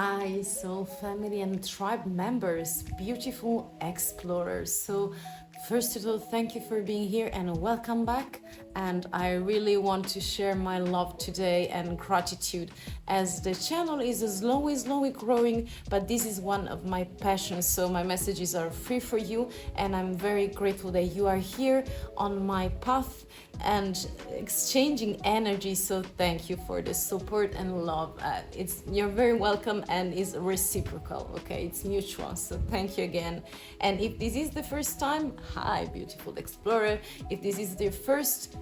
Hi, soul family and tribe members, beautiful explorers. So, first of all, thank you for being here and welcome back. And I really want to share my love today and gratitude as the channel is slowly growing, but this is one of my passions. So, my messages are free for you, and I'm very grateful that you are here on my path and exchanging energy. So thank you for the support and love. You're very welcome and is reciprocal. Okay, it's mutual. So thank you again. And if this is the first time, hi, beautiful explorer. If this is the first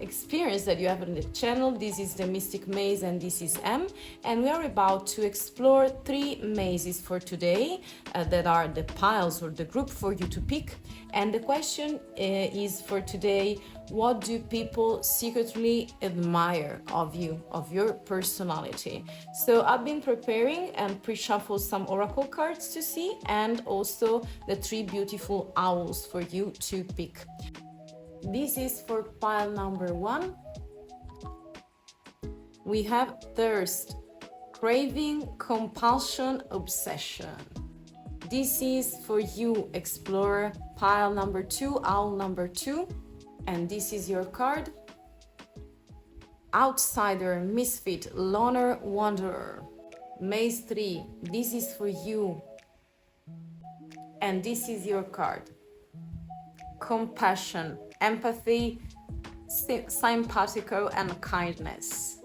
experience that you have on the channel, this is the Mystic Maze and this is M. And we are about to explore 3 mazes for today that are the piles or the group for you to pick. And the question is for today: what do people secretly admire of you, of your personality? So I've been preparing and pre-shuffled some oracle cards to see, and also the 3 beautiful owls for you to pick. This is for pile number 1. We have thirst, craving, compulsion, obsession. This is for you, explorer, pile number 2, owl number 2. And this is your card. Outsider, misfit, loner, wanderer. Maze 3, this is for you. And this is your card. Compassion, empathy, simpatico, and kindness.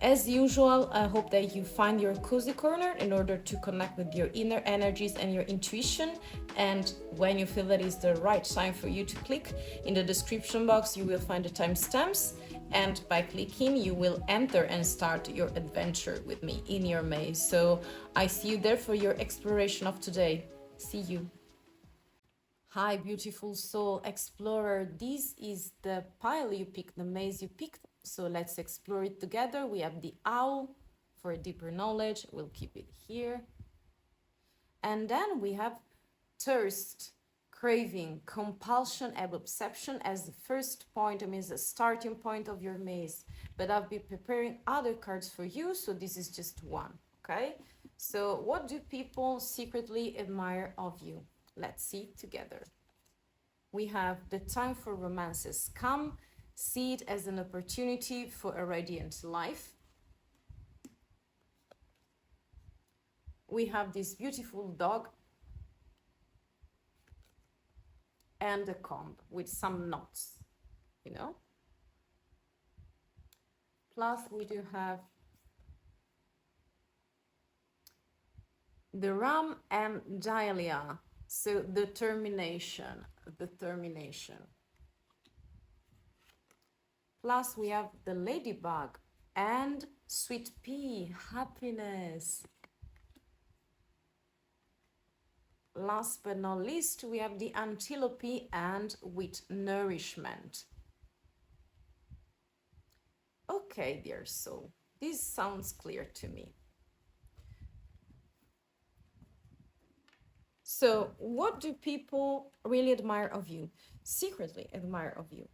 As usual, I hope that you find your cozy corner in order to connect with your inner energies and your intuition. And when you feel that is the right time for you to click, in the description box you will find the timestamps, and by clicking you will enter and start your adventure with me in your maze. So I see you there for your exploration of today. See you. Hi, beautiful soul explorer. This is the pile you picked, the maze you picked. So let's explore it together. We have the owl for deeper knowledge. We'll keep it here. And then we have thirst, craving, compulsion, and obsession as the first point. I mean, the starting point of your maze. But I'll be preparing other cards for you, so this is just one, okay? So what do people secretly admire of you? Let's see together. We have the time for romances. Come, see it as an opportunity for a radiant life. We have this beautiful dog and a comb with some knots, you know. Plus we do have the ram and dahlia, so determination. Plus we have the ladybug and sweet pea, happiness. Last but not least, we have the antelope and with nourishment. Okay, dear soul, this sounds clear to me. So what do people really admire of you, secretly admire of you?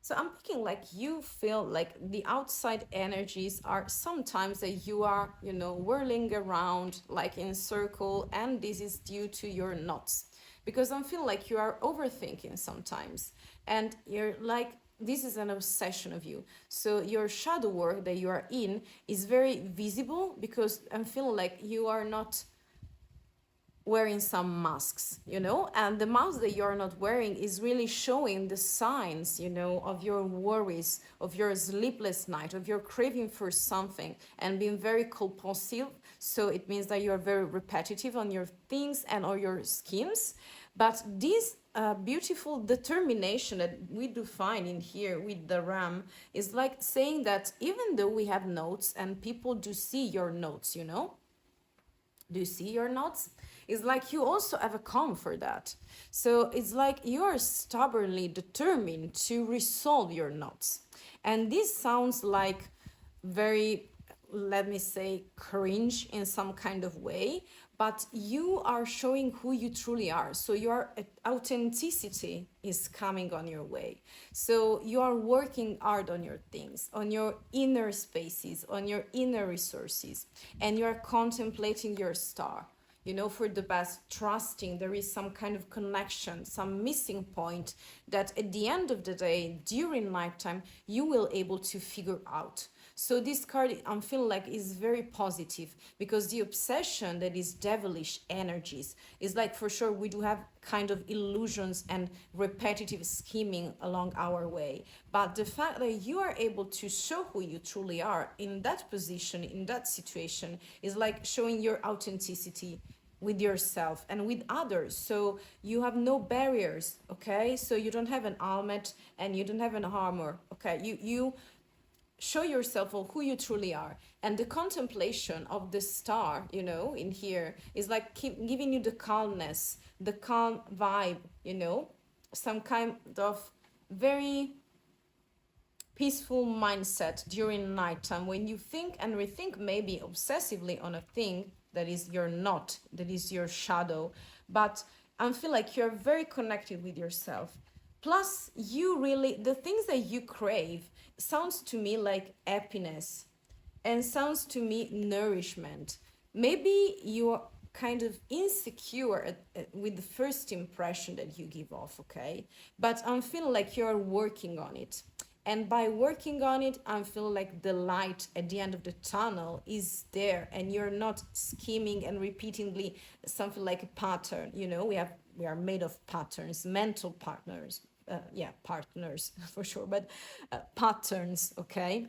So I'm thinking like you feel like the outside energies are sometimes that you are, you know, whirling around like in circle, and this is due to your knots. Because I feel like you are overthinking sometimes, and you're like, this is an obsession of you. So your shadow work that you are in is very visible, because I feel like you are not wearing some masks, you know, and the mask that you're not wearing is really showing the signs, you know, of your worries, of your sleepless night, of your craving for something and being very compulsive. So it means that you're very repetitive on your things and on your schemes. But this beautiful determination that we do find in here with the ram is like saying that even though we have notes and people do see your notes, you know, do you see your notes? It's like you also have a calm for that. So it's like you're stubbornly determined to resolve your knots. And this sounds like very let me say, cringe in some kind of way, but you are showing who you truly are. So your authenticity is coming on your way. So you are working hard on your things, on your inner spaces, on your inner resources, and you are contemplating your star, you know, for the best, trusting there is some kind of connection, some missing point that at the end of the day, during nighttime, you will able to figure out. So this card, I'm feeling like, is very positive, because the obsession that is devilish energies is like, for sure, we do have kind of illusions and repetitive scheming along our way. But the fact that you are able to show who you truly are in that position, in that situation, is like showing your authenticity with yourself and with others. So you have no barriers, okay? So you don't have an helmet and you don't have an armor, okay? You show yourself of who you truly are. And the contemplation of the star, you know, in here is like keep giving you the calmness, the calm vibe, you know, some kind of very peaceful mindset during nighttime when you think and rethink maybe obsessively on a thing that is you're not, that is your shadow. But I feel like you're very connected with yourself. Plus, you really, the things that you crave sounds to me like happiness and sounds to me nourishment. Maybe you're kind of insecure with the first impression that you give off, okay? But I'm feeling like you're working on it. And by working on it, I'm feeling like the light at the end of the tunnel is there, and you're not scheming and repeatedly something like a pattern. You know, we are made of patterns, mental partners. Partners for sure, but patterns, okay?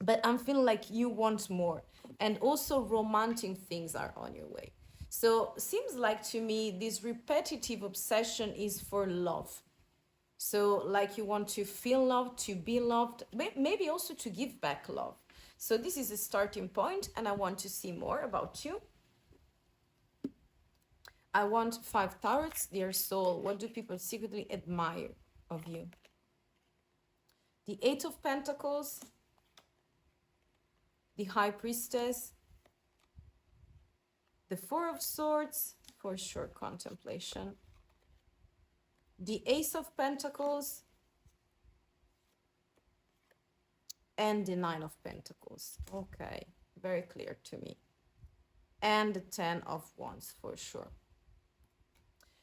But I'm feeling like you want more, and also romantic things are on your way. So seems like to me this repetitive obsession is for love. So like you want to feel loved, to be loved, maybe also to give back love. So this is a starting point, and I want to see more about you. I want 5 tarots, dear soul. What do people secretly admire of you? The 8 of Pentacles, the High Priestess, the 4 of Swords, for sure, contemplation, the Ace of Pentacles, and the 9 of Pentacles. Okay, very clear to me. And the 10 of Wands, for sure.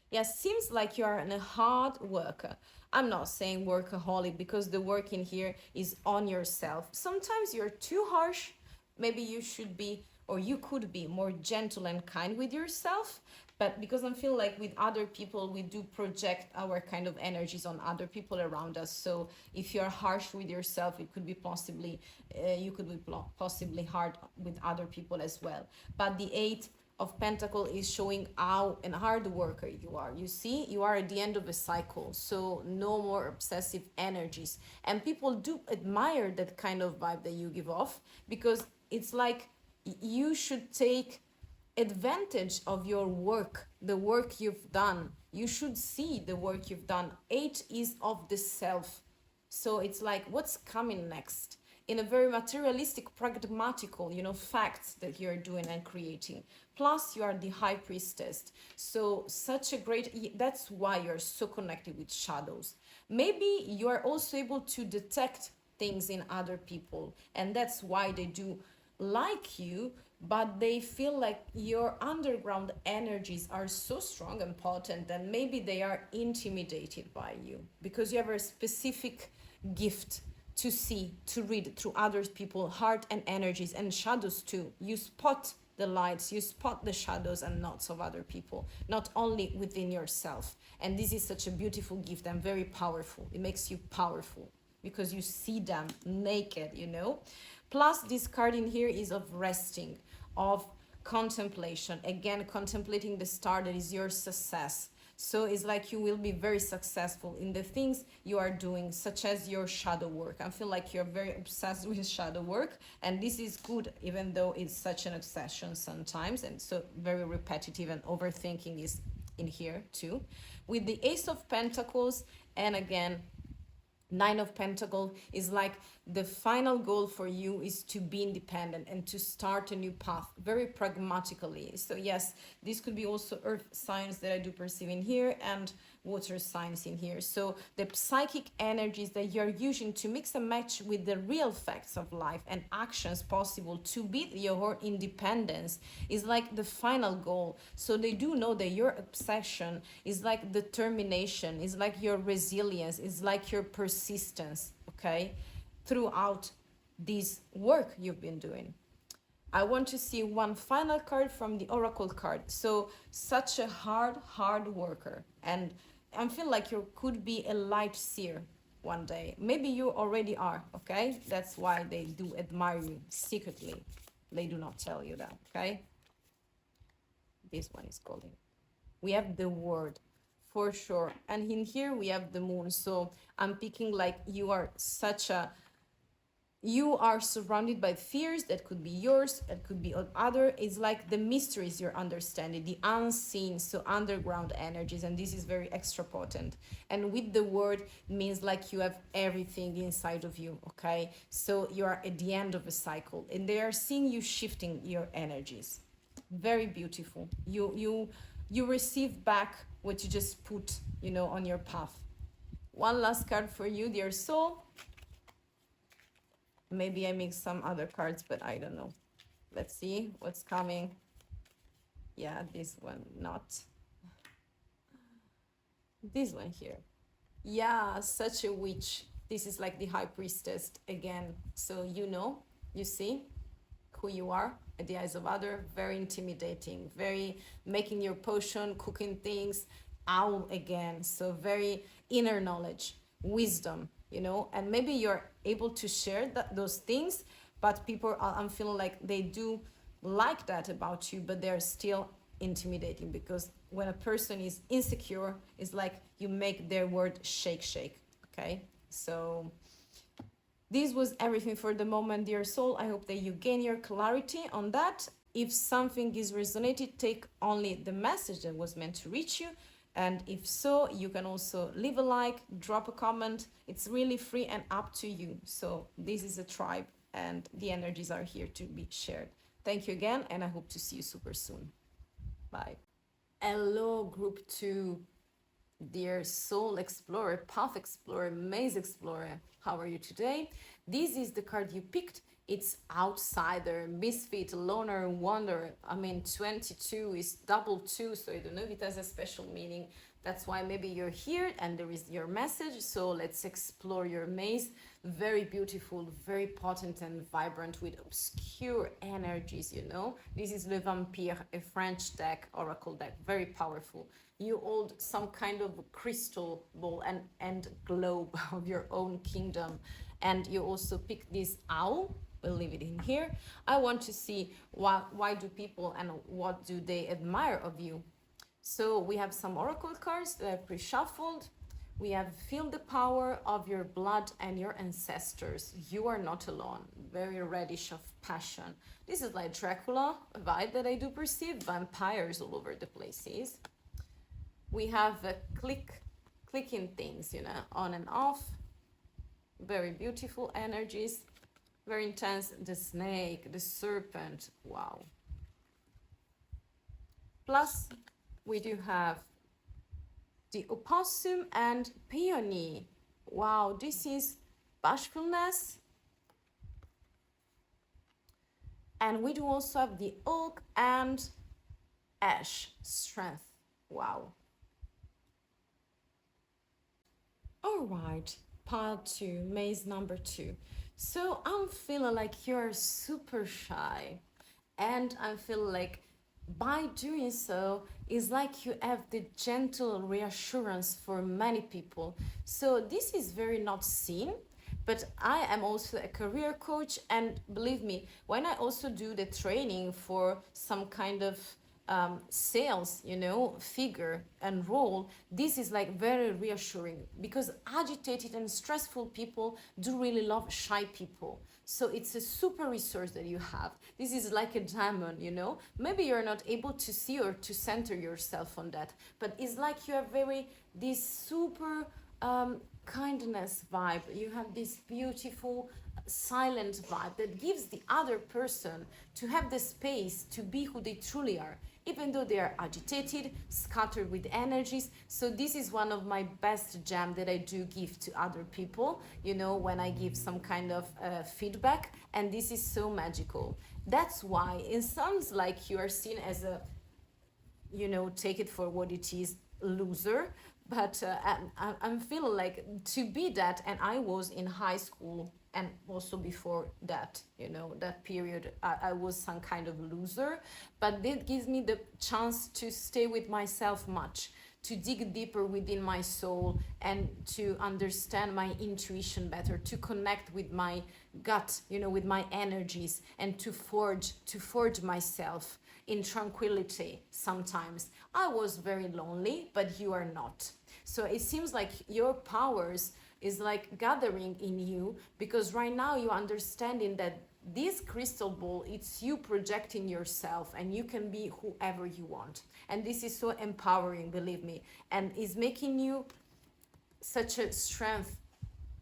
Yes, seems like you are a hard worker. I'm not saying workaholic, because the work in here is on yourself. Sometimes you're too harsh. Maybe you should be, or you could be, more gentle and kind with yourself. But because I feel like with other people, we do project our kind of energies on other people around us. So if you're harsh with yourself, it could be possibly, you could be possibly hard with other people as well. But the 8 of Pentacle is showing how a hard worker you are. You see, you are at the end of a cycle, so no more obsessive energies. And people do admire that kind of vibe that you give off, because it's like you should take advantage of your work, the work you've done. You should see the work you've done. 8 is of the self. So it's like, what's coming next? In a very materialistic, pragmatical, you know, facts that you're doing and creating. Plus, you are the High Priestess. So such a great, that's why you're so connected with shadows. Maybe you are also able to detect things in other people, and that's why they do like you, but they feel like your underground energies are so strong and potent that maybe they are intimidated by you, because you have a specific gift to see, to read through other people's heart and energies, and shadows too. You spot the lights, you spot the shadows and knots of other people, not only within yourself. And this is such a beautiful gift and very powerful. It makes you powerful because you see them naked, you know. Plus, this card in here is of resting, of contemplation. Again, contemplating the star that is your success. So it's like you will be very successful in the things you are doing, such as your shadow work. I feel like you're very obsessed with shadow work, and this is good, even though it's such an obsession sometimes, and so very repetitive, and overthinking is in here too. With the Ace of Pentacles, and again, Nine of Pentacles is like the final goal for you is to be independent and to start a new path very pragmatically. So yes, this could be also earth signs that I do perceive in here and water signs in here. So the psychic energies that you're using to mix and match with the real facts of life and actions possible to beat your independence is like the final goal. So they do know that your obsession is like determination, is like your resilience, is like your persistence, okay, throughout this work you've been doing. I want to see one final card from the Oracle card. So such a hard worker, and I feel like you could be a light seer one day. Maybe you already are, okay? That's why they do admire you secretly. They do not tell you that, okay? This one is calling. We have the word for sure, and in here we have the moon. So I'm picking like you are such a, you are surrounded by fears that could be yours, that could be of other. It's like the mysteries you're understanding, the unseen, so underground energies, and this is very extra potent. And with the word means like you have everything inside of you, okay? So you are at the end of a cycle, and they are seeing you shifting your energies. Very beautiful. You receive back what you just put, you know, on your path. One last card for you, dear soul. Maybe I mix some other cards, but I don't know. Let's see what's coming. Yeah, this one, not. This one here. Yeah, such a witch. This is like the high priestess again. So you know, you see who you are at the eyes of other. Very intimidating, very making your potion, cooking things. Owl again. So very inner knowledge, wisdom, you know, and maybe you're able to share those things, but people are, I'm feeling like they do like that about you, but they're still intimidating, because when a person is insecure, it's like you make their word shake. Okay, so this was everything for the moment, dear soul. I hope that you gain your clarity on that. If something is resonated, take only the message that was meant to reach you. And if so, you can also leave a like, drop a comment. It's really free and up to you. So this is a tribe, and the energies are here to be shared. Thank you again, and I hope to see you super soon. Bye. Hello, group 2. Dear soul explorer, path explorer, maze explorer, how are you today? This is the card you picked. It's outsider, misfit, loner, wanderer. I mean, 22 is double 2, so I don't know if it has a special meaning. That's why maybe you're here and there is your message. So let's explore your maze. Very beautiful, very potent and vibrant with obscure energies, you know. This is Le Vampire, a French deck, oracle deck, very powerful. You hold some kind of crystal ball and globe of your own kingdom. And you also pick this owl. We'll leave it in here. I want to see why do people and what do they admire of you. So we have some oracle cards that I've pre-shuffled. We have feel the power of your blood and your ancestors. You are not alone. Very reddish of passion. This is like Dracula vibe that I do perceive. Vampires all over the places. We have a clicking things, you know, on and off. Very beautiful energies. Very intense. The snake, the serpent. Wow. Plus, we do have the opossum and peony. Wow, this is bashfulness. And we do also have the oak and ash, strength. Wow. All right, part 2, maze number 2. So I'm feeling like you're super shy, and I feel like by doing so, it's like you have the gentle reassurance for many people. So this is very not seen, but I am also a career coach, and believe me, when I also do the training for some kind of sales, you know, figure and role, this is like very reassuring, because agitated and stressful people do really love shy people. So it's a super resource that you have. This is like a diamond, you know. Maybe you're not able to see or to center yourself on that, but it's like you have very this super kindness vibe. You have this beautiful silent vibe that gives the other person to have the space to be who they truly are, even though they are agitated, scattered with energies. So this is one of my best gem that I do give to other people, you know, when I give some kind of feedback, and this is so magical. That's why it sounds like you are seen as a, you know, take it for what it is, loser, but I'm feeling like to be that, and I was in high school and also before that, you know, that period, I was some kind of loser, but it gives me the chance to stay with myself much, to dig deeper within my soul and to understand my intuition better, to connect with my gut, you know, with my energies, and to forge myself in tranquility. Sometimes I was very lonely, but you are not. So it seems like your powers is like gathering in you, because right now you're understanding that this crystal ball, it's you projecting yourself, and you can be whoever you want. And this is so empowering, believe me, and is making you such a strength.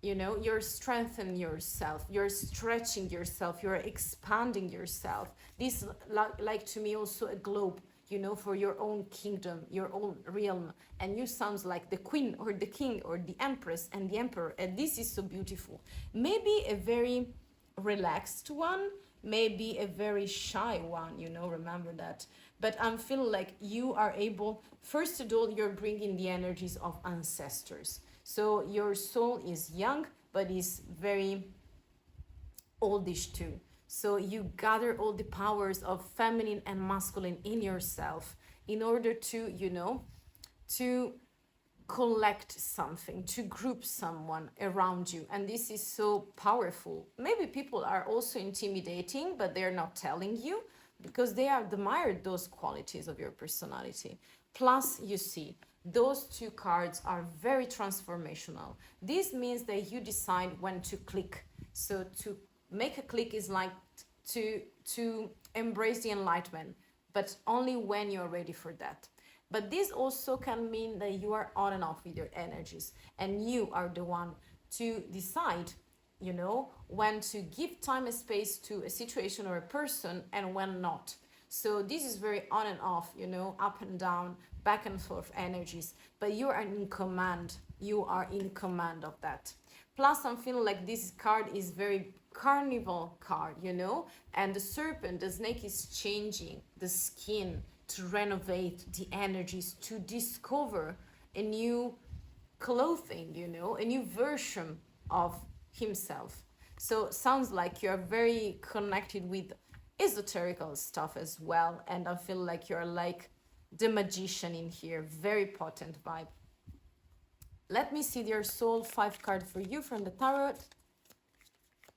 You know, you're strengthening yourself, you're stretching yourself, you're expanding yourself. This like to me also a globe, you know, for your own kingdom, your own realm. And you sounds like the queen or the king or the empress and the emperor, and this is so beautiful. Maybe a very relaxed one, maybe a very shy one, you know, remember that. But I'm feeling like you are able, first of all, you're bringing the energies of ancestors. So your soul is young, but is very oldish too. So you gather all the powers of feminine and masculine in yourself in order to, you know, to collect something, to group someone around you. And this is so powerful. Maybe people are also intimidating, but they're not telling you, because they have admired those qualities of your personality. Plus, you see, those two cards are very transformational. This means that you decide when to click. So to make a click is like to embrace the enlightenment, but only when you're ready for that. But this also can mean that you are on and off with your energies, and you are the one to decide, you know, when to give time and space to a situation or a person and when not. So this is very on and off, you know, up and down, back and forth energies, but you are in command. You are in command of that. Plus, I'm feeling like this card is very carnival card, you know, and the serpent, the snake is changing the skin to renovate the energies, to discover a new clothing, you know, a new version of himself. So sounds like you're very connected with esoterical stuff as well, and I feel like you're like the magician in here. Very potent vibe. Let me see your soul 5 card for you from the tarot.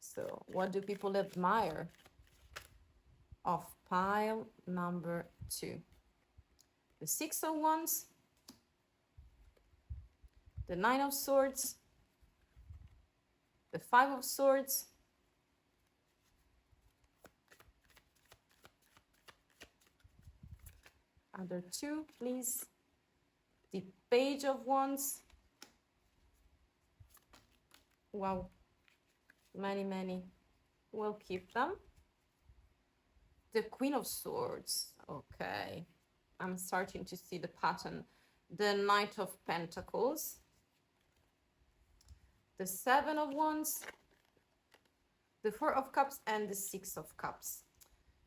So what do people admire of pile number 2? The 6 of Wands, the 9 of Swords, the 5 of Swords, other 2, please, the Page of Wands. Wow, many. We'll keep them. The Queen of Swords. Okay, I'm starting to see the pattern. The Knight of Pentacles, the 7 of Wands, the 4 of Cups, and the 6 of Cups.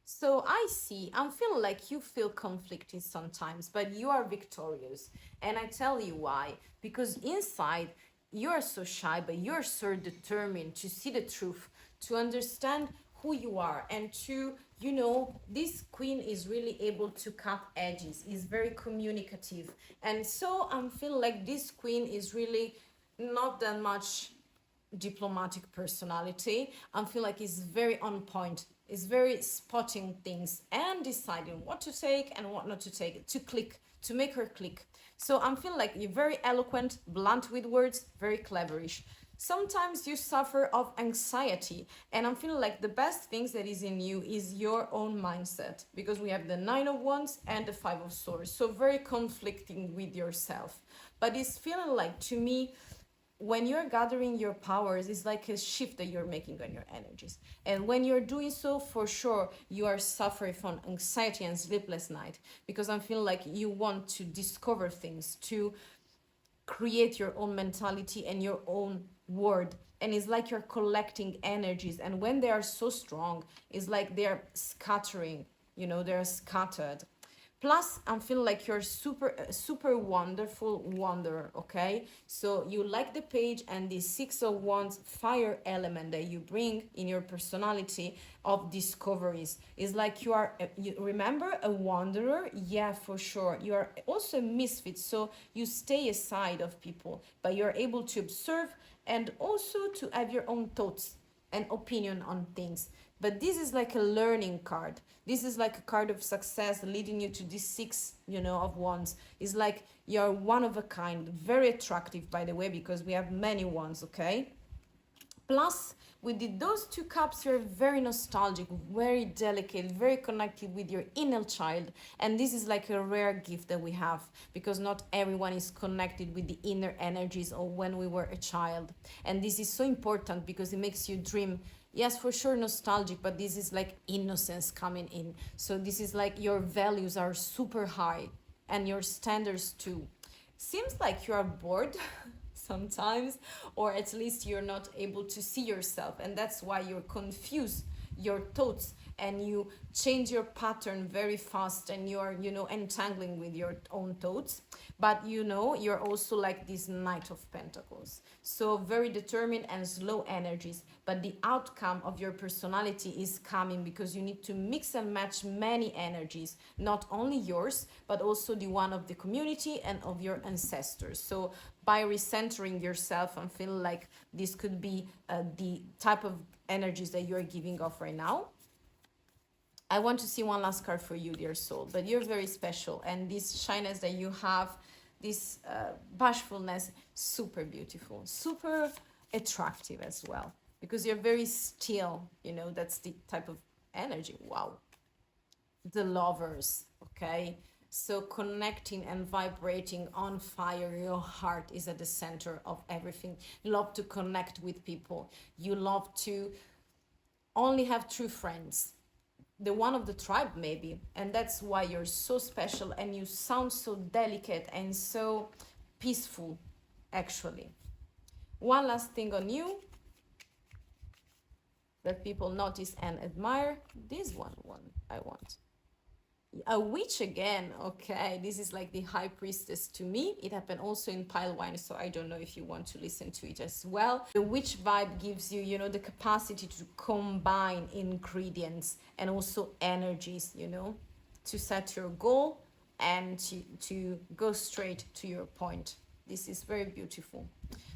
So I'm feeling like you feel conflicted sometimes, but you are victorious. And I tell you why. Because inside, you are so shy, but you're so determined to see the truth, to understand who you are, and to, you know, this queen is really able to cut edges, is very communicative. And so I'm feeling like this queen is really not that much diplomatic personality. I feel like it's very on point. It's very spotting things and deciding what to take and what not to take, to click, to make her click. So I'm feeling like you're very eloquent, blunt with words, very cleverish. Sometimes you suffer of anxiety, and I'm feeling like the best things that is in you is your own mindset, because we have the 9 of Wands and the 5 of Swords. So very conflicting with yourself. But it's feeling like, to me, when you're gathering your powers, it's like a shift that you're making on your energies. And when you're doing so, for sure, you are suffering from anxiety and sleepless night, because I feel like you want to discover things, to create your own mentality and your own word. And it's like you're collecting energies. And when they are so strong, it's like they're scattering, you know, they're scattered. Plus, I feel like you're super wonderful wanderer, okay? So you like the page, and the Six of Wands fire element that you bring in your personality of discoveries is like you are, you remember, a wanderer? Yeah, for sure. You are also a misfit, so you stay aside of people, but you're able to observe and also to have your own thoughts and opinion on things. But this is like a learning card. This is like a card of success leading you to this Six, you know, of Wands. It's like you're one of a kind, very attractive, by the way, because we have many wands, okay? Plus, with those two cups, you're very nostalgic, very delicate, very connected with your inner child. And this is like a rare gift that we have, because not everyone is connected with the inner energies of when we were a child. And this is so important because it makes you dream. Yes, for sure, nostalgic, but this is like innocence coming in. So this is like your values are super high, and your standards too. Seems like you are bored sometimes, or at least you're not able to see yourself, and that's why you're confused your thoughts, and you change your pattern very fast, and you're, you know, entangling with your own thoughts. But you know, you're also like this Knight of Pentacles, so very determined and slow energies. But the outcome of your personality is coming, because you need to mix and match many energies, not only yours, but also the one of the community and of your ancestors. So by recentering yourself, and feel like this could be the type of energies that you're giving off right now. I want to see one last card for you, dear soul. But you're very special, and this shyness that you have, this bashfulness, super beautiful, super attractive as well, because you're very still, you know. That's the type of energy. Wow. The Lovers, okay? So connecting and vibrating on fire. Your heart is at the center of everything. You love to connect with people. You love to only have true friends, the one of the tribe maybe, and that's why you're so special, and you sound so delicate and so peaceful, actually. One last thing on you that people notice and admire, this one I want. A witch again, okay. This is like the high priestess to me. It happened also in pile wine, so I don't know if you want to listen to it as well. The witch vibe gives you, you know, the capacity to combine ingredients and also energies, you know, to set your goal and to go straight to your point. This is very beautiful.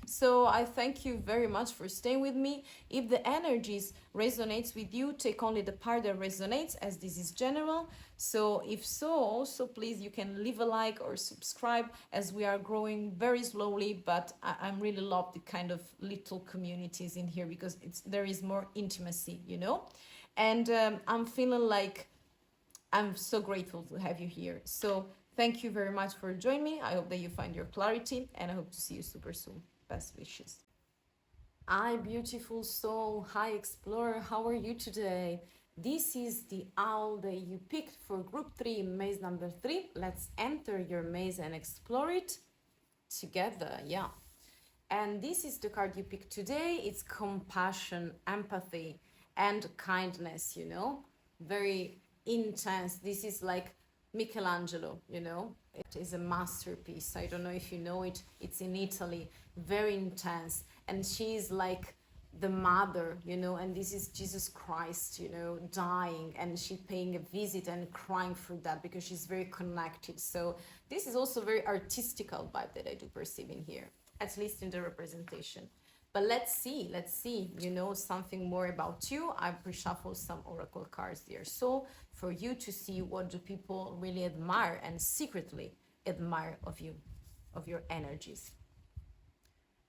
So I thank you very much for staying with me. If the energies resonates with you, take only the part that resonates, as this is general. So if so, also please, you can leave a like or subscribe, as we are growing very slowly, but I'm really love the kind of little communities in here, because there is more intimacy, you know. And I'm feeling like I'm so grateful to have you here. So thank you very much for joining me. I hope that you find your clarity, and I hope to see you super soon. Best wishes. Hi, beautiful soul. Hi, explorer. How are you today? This is the owl that you picked for group 3, maze number 3. Let's enter your maze and explore it together. Yeah. And this is the card you picked today. It's compassion, empathy, and kindness, you know, very intense. This is like Michelangelo, you know, it is a masterpiece. I don't know if you know it. It's in Italy, very intense. And she's like the mother, you know, and this is Jesus Christ, you know, dying, and she paying a visit and crying for that, because she's very connected. So this is also very artistical vibe that I do perceive in here, at least in the representation. But let's see, you know, something more about you. I've reshuffled some oracle cards, dear soul, for you to see what do people really admire and secretly admire of you, of your energies.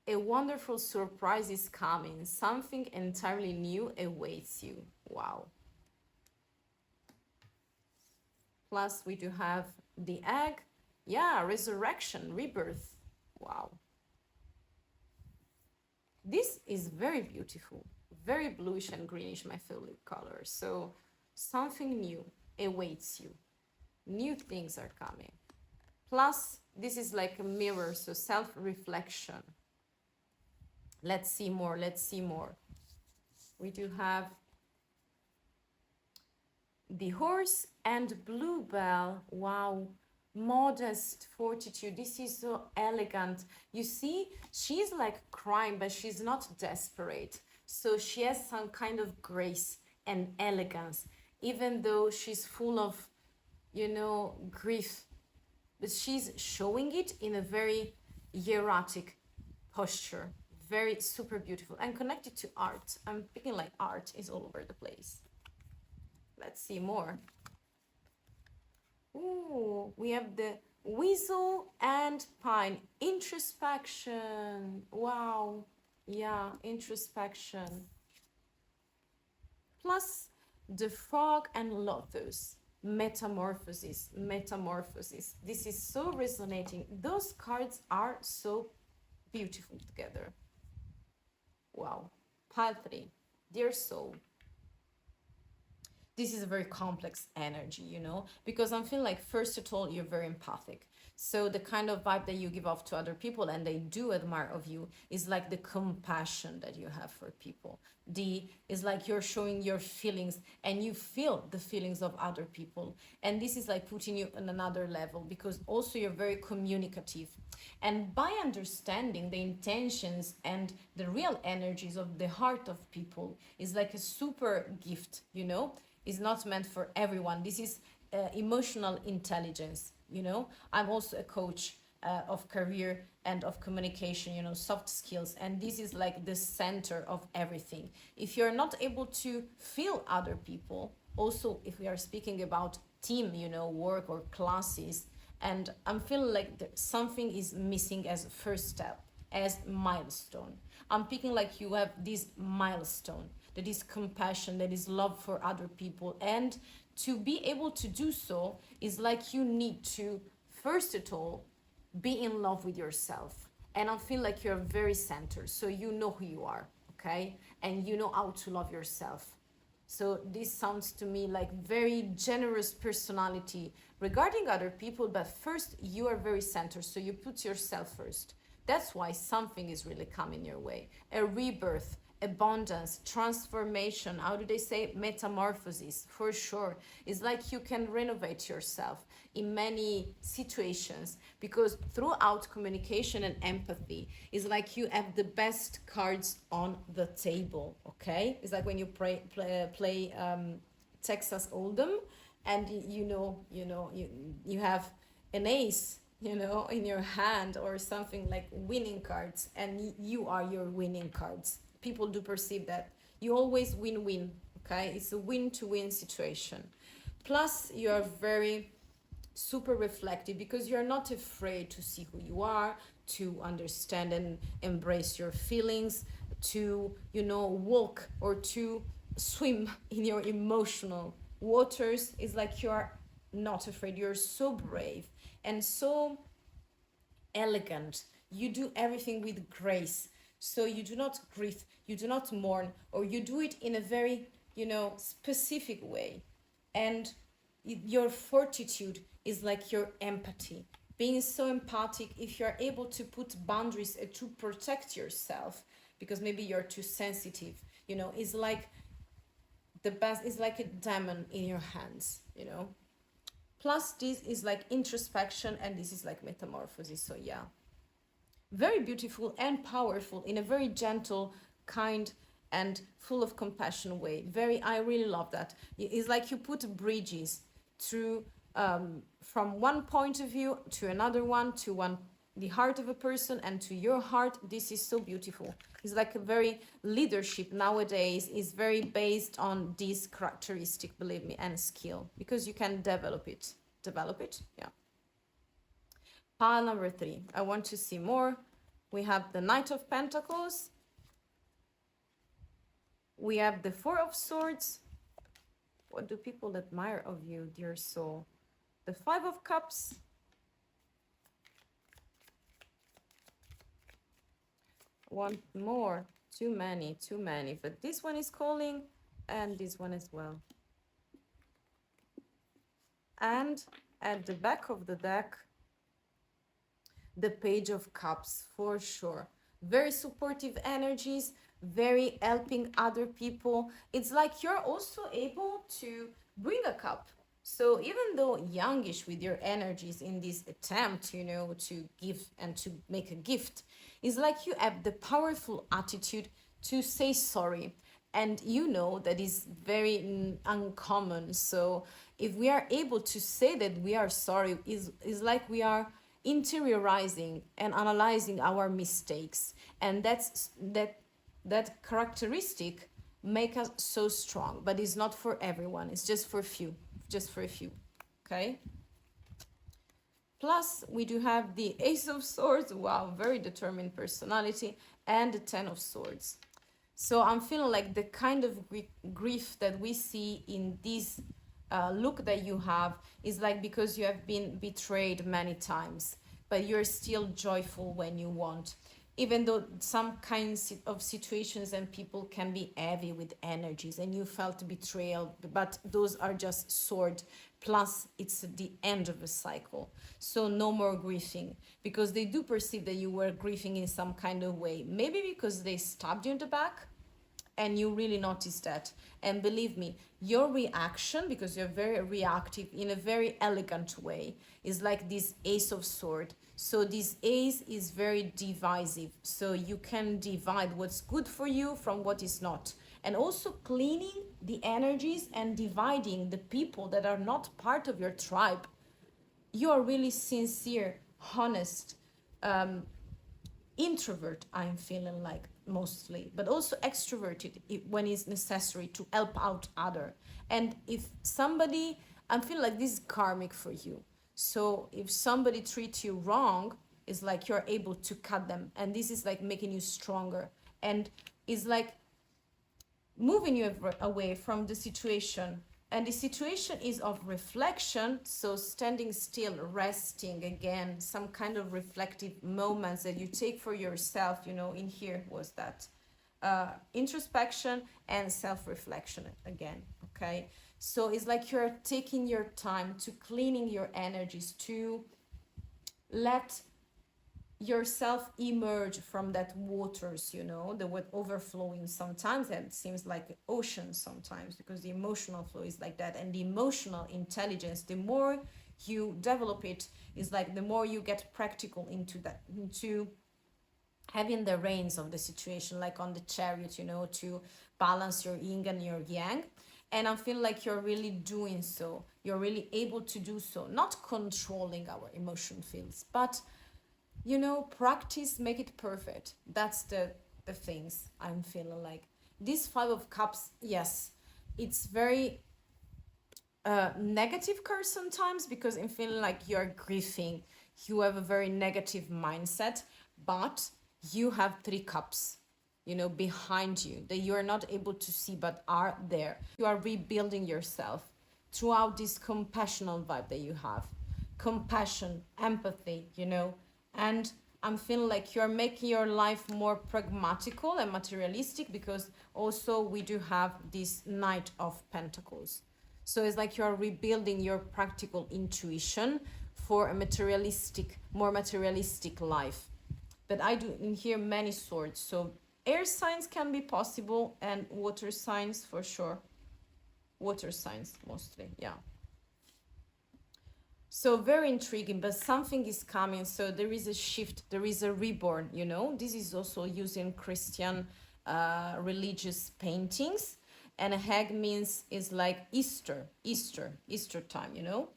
A wonderful surprise is coming. Something entirely new awaits you. Wow. Plus, we do have the egg. Yeah, resurrection, rebirth. Wow. This is very beautiful, very bluish and greenish, my favorite color. So something new awaits you. New things are coming. Plus, this is like a mirror, so self-reflection. Let's see more, let's see more. We do have the horse and bluebell. Wow, modest fortitude. This is so elegant. You see, she's like crying, but she's not desperate. So she has some kind of grace and elegance, even though she's full of, you know, grief. But she's showing it in a very hierotic posture. Very super beautiful and connected to art. I'm picking like art is all over the place. Let's see more. Ooh, we have the weasel and pine. Introspection. Wow. Yeah, introspection. Plus the frog and lotus. Metamorphosis. Metamorphosis. This is so resonating. Those cards are so beautiful together. Wow. Pile 3. Dear soul. This is a very complex energy, you know, because I'm feeling like, first of all, you're very empathic. So the kind of vibe that you give off to other people and they do admire of you is like the compassion that you have for people. D is like you're showing your feelings and you feel the feelings of other people. And this is like putting you on another level because also you're very communicative. And by understanding the intentions and the real energies of the heart of people is like a super gift, you know, is not meant for everyone. This is emotional intelligence, you know. I'm also a coach of career and of communication, you know, soft skills. And this is like the center of everything. If you're not able to feel other people, also if we are speaking about team, you know, work or classes, and I'm feeling like something is missing as first step, as milestone. I'm picking like you have this milestone that is compassion, that is love for other people. And to be able to do so is like you need to, first of all, be in love with yourself. And I feel like you're very centered. So you know who you are, okay? And you know how to love yourself. So this sounds to me like very generous personality regarding other people, but first you are very centered. So you put yourself first. That's why something is really coming your way. A rebirth, abundance, transformation. How do they say? Metamorphosis, for sure. It's like you can renovate yourself in many situations because throughout communication and empathy, it's like you have the best cards on the table, okay? It's like when you play Texas Hold'em and you have an ace, you know, in your hand or something like winning cards, and you are your winning cards. People do perceive that you always win-win, okay? It's a win-to-win situation. Plus, you are very super reflective because you're not afraid to see who you are, to understand and embrace your feelings, to, you know, walk or to swim in your emotional waters. It's like you're not afraid. You're so brave and so elegant. You do everything with grace. So you do not grieve, you do not mourn, or you do it in a very, you know, specific way. And your fortitude is like your empathy. Being so empathic, if you're able to put boundaries to protect yourself, because maybe you're too sensitive, you know, is like the best, is like a diamond in your hands, you know. Plus this is like introspection and this is like metamorphosis. So yeah, very beautiful and powerful in a very gentle, kind and full of compassion way. I really love that. It's like you put bridges through from one point of view to another one, to the heart of a person and to your heart. This is so beautiful. It's like a very leadership nowadays is very based on this characteristic, believe me, and skill, because you can develop it. Yeah. Pile number 3. I want to see more. We have the Knight of Pentacles. We have the Four of Swords. What do people admire of you, dear soul? The Five of Cups. One more. Too many, too many. But this one is calling, and this one as well. And at the back of the deck, the Page of Cups, for sure. Very supportive energies, very helping other people. It's like you're also able to bring a cup. So even though youngish with your energies in this attempt, you know, to give and to make a gift, it's like you have the powerful attitude to say sorry. And you know that is very uncommon. So if we are able to say that we are sorry, is like we are interiorizing and analyzing our mistakes, and that characteristic make us so strong. But it's not for everyone, it's just for a few. Okay, plus we do have the Ace of Swords. Wow, very determined personality. And the Ten of Swords. So I'm feeling like the kind of grief that we see in this look that you have is like because you have been betrayed many times, but you're still joyful when you want. Even though some kinds of situations and people can be heavy with energies and you felt betrayal, but those are just sword. Plus, it's the end of a cycle. So no more grieving, because they do perceive that you were grieving in some kind of way. Maybe because they stabbed you in the back, and you really notice that. And believe me, your reaction, because you're very reactive in a very elegant way, is like this Ace of Sword. So this ace is very divisive, so you can divide what's good for you from what is not, and also cleaning the energies and dividing the people that are not part of your tribe. You are really sincere, honest, introvert, I'm feeling like mostly, but also extroverted when it's necessary to help out other. And if somebody, I'm feeling like this is karmic for you. So if somebody treats you wrong, it's like you're able to cut them, and this is like making you stronger, and it's like moving you away from the situation. And the situation is of reflection, so standing still, resting again, some kind of reflective moments that you take for yourself. You know, in here was that introspection and self-reflection again. Okay, so it's like you're taking your time to cleaning your energies, to let yourself emerge from that waters, you know, the what overflowing sometimes, and it seems like an ocean sometimes, because the emotional flow is like that. And the emotional intelligence, the more you develop it, is like the more you get practical into that, into having the reins of the situation, like on the chariot, you know, to balance your yin and your yang. And I feel like you're really doing so, you're really able to do so, not controlling our emotion fields, but you know, practice make it perfect. That's the things I'm feeling like. This Five of Cups, yes, it's very negative card sometimes, because I'm feeling like you're grieving, you have a very negative mindset, but you have three cups, you know, behind you that you are not able to see but are there. You are rebuilding yourself throughout this compassional vibe that you have. Compassion, empathy, you know, and I'm feeling like you're making your life more pragmatical and materialistic, because also we do have this Knight of Pentacles. So it's like you're rebuilding your practical intuition for a materialistic, more materialistic life. But I do in here many swords. So air signs can be possible, and water signs for sure. Water signs mostly, yeah. So very intriguing, but something is coming. So there is a shift, there is a reborn, you know. This is also used in Christian religious paintings. And a hag means is like Easter time, you know.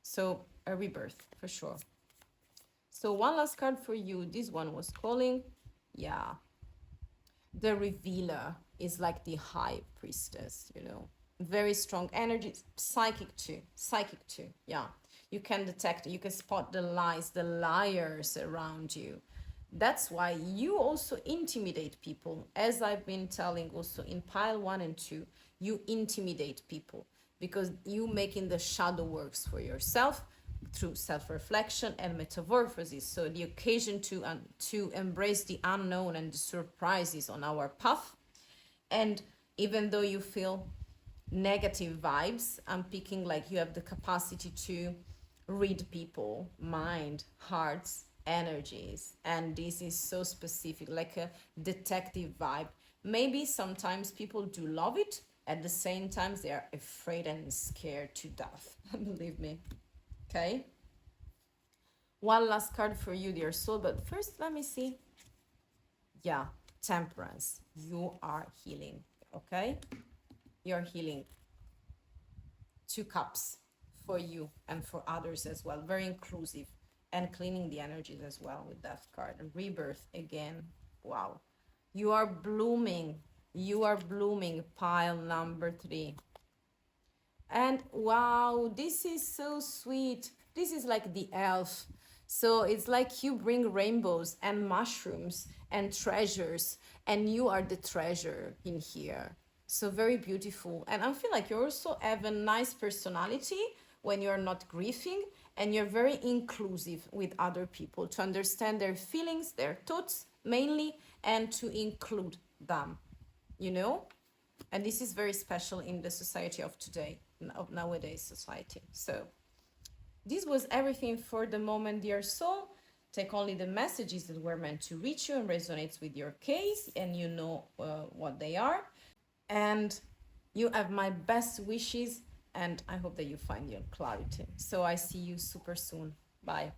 So a rebirth for sure. So one last card for you. This one was calling, yeah. The Revealer is like the High Priestess, you know. Very strong energy, psychic too, yeah. You can detect, you can spot the lies, the liars around you. That's why you also intimidate people, as I've been telling also in pile 1 and 2. You intimidate people because you making the shadow works for yourself, through self-reflection and metamorphosis. So the occasion to embrace the unknown and the surprises on our path. And even though you feel negative vibes, I'm picking like you have the capacity to read people, mind, hearts, energies. And this is so specific, like a detective vibe. Maybe sometimes people do love it. At the same time, they are afraid and scared to death. Believe me. Okay. One last card for you, dear soul. But first, let me see. Yeah, temperance. You are healing. Okay. You're healing. 2 cups for you and for others as well. Very inclusive and cleaning the energies as well with that card. Rebirth again. Wow. You are blooming. You are blooming. Pile number 3. And wow, this is so sweet. This is like the elf. So it's like you bring rainbows and mushrooms and treasures, and you are the treasure in here. So very beautiful. And I feel like you also have a nice personality when you're not grieving, and you're very inclusive with other people to understand their feelings, their thoughts mainly, and to include them, you know? And this is very special in the society of today, of nowadays society. So this was everything for the moment, dear soul. Take only the messages that were meant to reach you and resonates with your case, and you know what they are. And you have my best wishes, and I hope that you find your clarity. So I see you super soon. Bye.